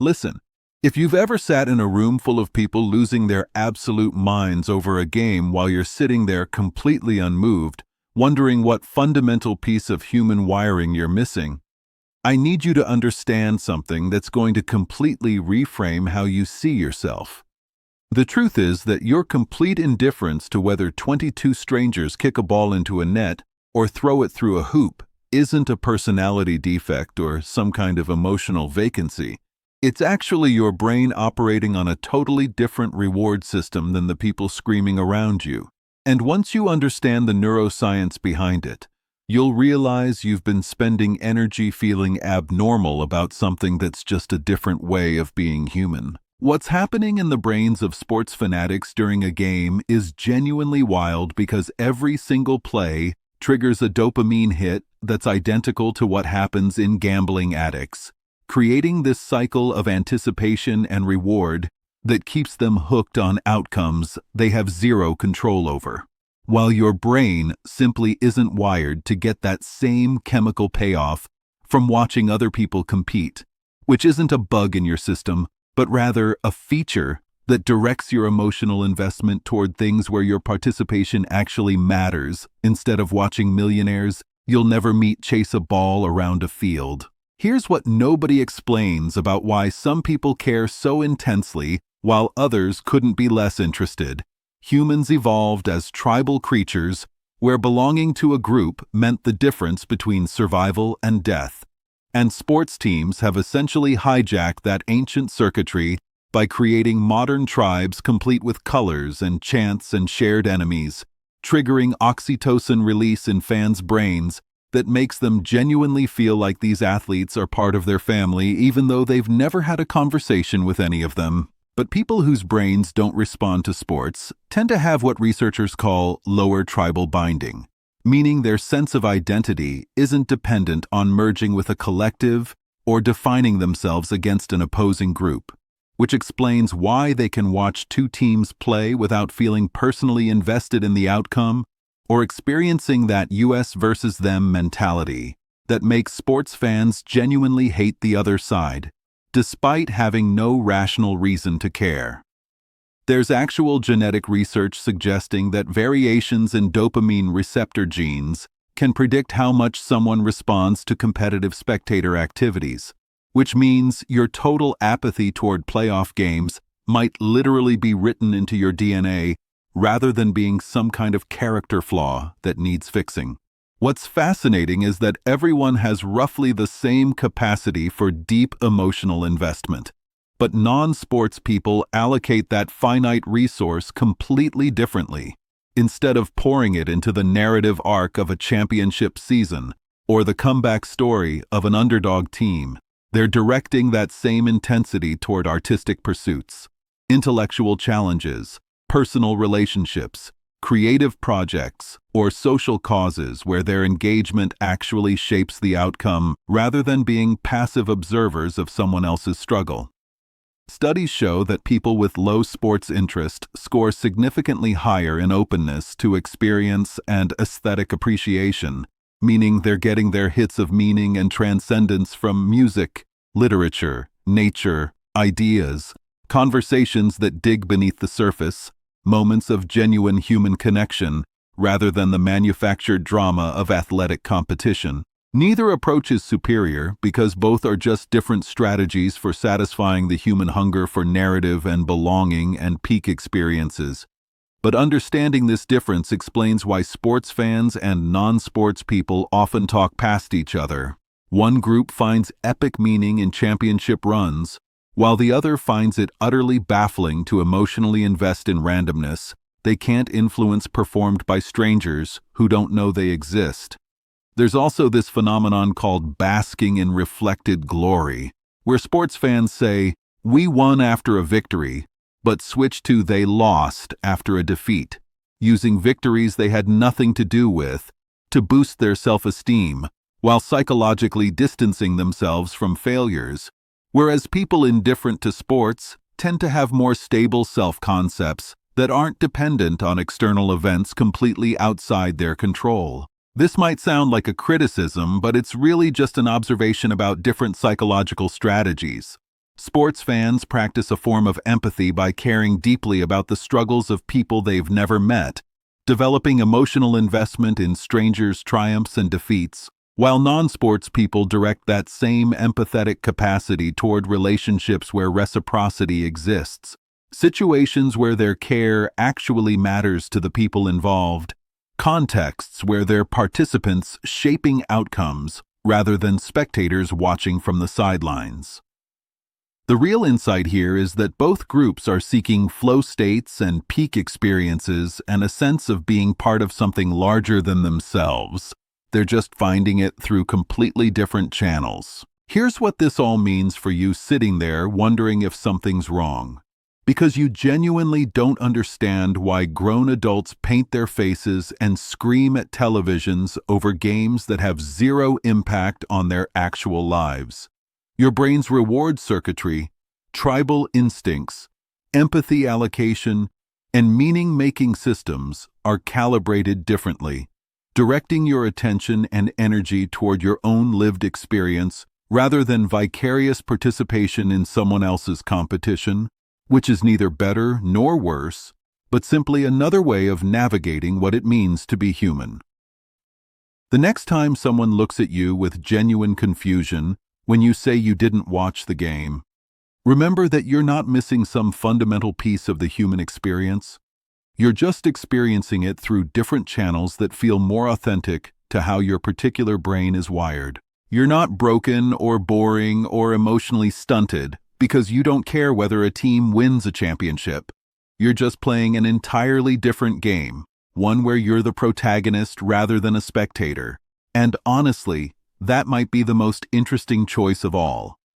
Listen, if you've ever sat in a room full of people losing their absolute minds over a game while you're sitting there completely unmoved, wondering what fundamental piece of human wiring you're missing, I need you to understand something that's going to completely reframe how you see yourself. The truth is that your complete indifference to whether 22 strangers kick a ball into a net or throw it through a hoop isn't a personality defect or some kind of emotional vacancy. It's actually your brain operating on a totally different reward system than the people screaming around you. And once you understand the neuroscience behind it, you'll realize you've been spending energy feeling abnormal about something that's just a different way of being human. What's happening in the brains of sports fanatics during a game is genuinely wild because every single play triggers a dopamine hit that's identical to what happens in gambling addicts, creating this cycle of anticipation and reward that keeps them hooked on outcomes they have zero control over, while your brain simply isn't wired to get that same chemical payoff from watching other people compete, which isn't a bug in your system, but rather a feature that directs your emotional investment toward things where your participation actually matters instead of watching millionaires you'll never meet chase a ball around a field. Here's what nobody explains about why some people care so intensely while others couldn't be less interested. Humans evolved as tribal creatures where belonging to a group meant the difference between survival and death. And sports teams have essentially hijacked that ancient circuitry by creating modern tribes complete with colors and chants and shared enemies, triggering oxytocin release in fans' brains that makes them genuinely feel like these athletes are part of their family even though they've never had a conversation with any of them. But people whose brains don't respond to sports tend to have what researchers call lower tribal binding, meaning their sense of identity isn't dependent on merging with a collective or defining themselves against an opposing group, which explains why they can watch two teams play without feeling personally invested in the outcome or experiencing that us versus them mentality that makes sports fans genuinely hate the other side, despite having no rational reason to care. There's actual genetic research suggesting that variations in dopamine receptor genes can predict how much someone responds to competitive spectator activities, which means your total apathy toward playoff games might literally be written into your DNA rather than being some kind of character flaw that needs fixing. What's fascinating is that everyone has roughly the same capacity for deep emotional investment, but non-sports people allocate that finite resource completely differently. Instead of pouring it into the narrative arc of a championship season or the comeback story of an underdog team, they're directing that same intensity toward artistic pursuits, intellectual challenges, personal relationships, creative projects, or social causes where their engagement actually shapes the outcome rather than being passive observers of someone else's struggle. Studies show that people with low sports interest score significantly higher in openness to experience and aesthetic appreciation, meaning they're getting their hits of meaning and transcendence from music, literature, nature, ideas, conversations that dig beneath the surface, moments of genuine human connection, rather than the manufactured drama of athletic competition. Neither approach is superior because both are just different strategies for satisfying the human hunger for narrative and belonging and peak experiences. But understanding this difference explains why sports fans and non-sports people often talk past each other. One group finds epic meaning in championship runs, while the other finds it utterly baffling to emotionally invest in randomness they can't influence performed by strangers who don't know they exist. There's also this phenomenon called basking in reflected glory, where sports fans say, "We won after a victory," but switch to "they lost" after a defeat, using victories they had nothing to do with to boost their self-esteem, while psychologically distancing themselves from failures. Whereas people indifferent to sports tend to have more stable self-concepts that aren't dependent on external events completely outside their control. This might sound like a criticism, but it's really just an observation about different psychological strategies. Sports fans practice a form of empathy by caring deeply about the struggles of people they've never met, developing emotional investment in strangers' triumphs and defeats, while non-sports people direct that same empathetic capacity toward relationships where reciprocity exists, situations where their care actually matters to the people involved, contexts where they're participants shaping outcomes rather than spectators watching from the sidelines. The real insight here is that both groups are seeking flow states and peak experiences and a sense of being part of something larger than themselves. They're just finding it through completely different channels. Here's what this all means for you sitting there wondering if something's wrong. Because you genuinely don't understand why grown adults paint their faces and scream at televisions over games that have zero impact on their actual lives. Your brain's reward circuitry, tribal instincts, empathy allocation, and meaning-making systems are calibrated differently, directing your attention and energy toward your own lived experience rather than vicarious participation in someone else's competition, which is neither better nor worse, but simply another way of navigating what it means to be human. The next time someone looks at you with genuine confusion when you say you didn't watch the game, remember that you're not missing some fundamental piece of the human experience. You're just experiencing it through different channels that feel more authentic to how your particular brain is wired. You're not broken or boring or emotionally stunted because you don't care whether a team wins a championship. You're just playing an entirely different game, one where you're the protagonist rather than a spectator. And honestly, that might be the most interesting choice of all.